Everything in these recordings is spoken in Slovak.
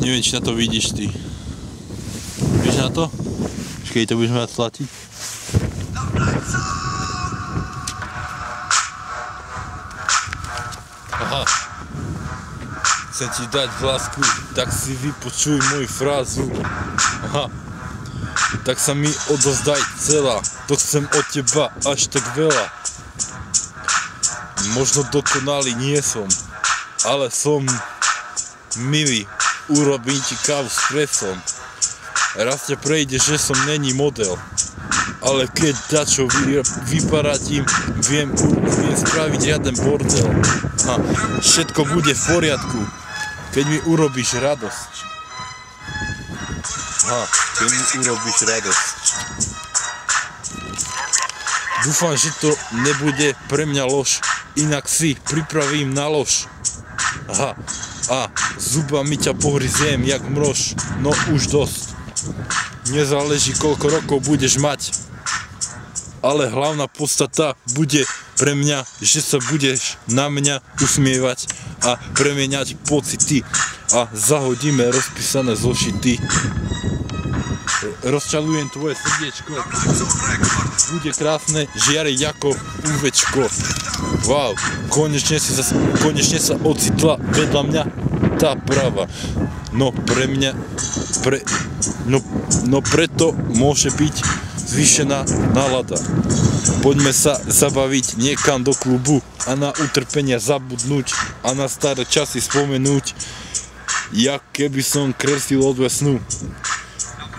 Neviem, či na to vidíš ty. Vidíš na to? Počkej, to budeš mať tlatiť. Aha. Chcem ti dať vlásku, tak si vypočuj moju frázu. Aha. Tak sa mi odozdaj celá, to chcem od teba až tak veľa. Možno dokonalý nie som, ale som milý, urobím ti kávu s presom. Raz ťa prejde, že som není model, ale keď dačo vyparatím, viem spraviť riaden bordel. A všetko bude v poriadku, keď mi urobíš radosť. Keď mi urobíš radosť. Dúfam, že to nebude pre mňa lož, inak si pripravím na lož. A zubami ťa pohryziem jak mrož, no už dosť. Nezáleží, koľko rokov budeš mať, ale hlavná podstata bude pre mňa, že sa budeš na mňa usmievať a premieňať pocity a zahodíme rozpísané zošity. Rozčalujem tvoje srdiečko, bude krásne, žiariť ako UVčko. Wow, konečne sa ocitla vedľa mňa tá prava. No pre mňa, no preto môže byť zvýšená nálada. Poďme sa zabaviť niekam do klubu a na utrpenia zabudnúť a na staré časy spomenúť, jak keby som kreslil od snu.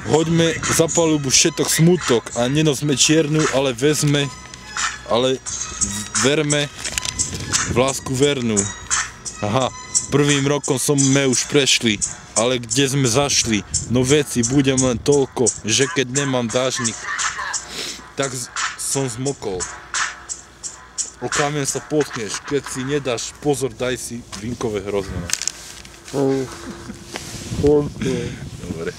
Hoďme za palubu všetok smutok a nenosme čiernu, ale verme v lásku vernú. Aha, prvým rokom sme už prešli, ale kde sme zašli? No veci budem len toľko, že keď nemám dážnik, tak som zmokol. O kameň sa potkneš, keď si nedáš pozor, daj si vinkové hrozné. Dobre.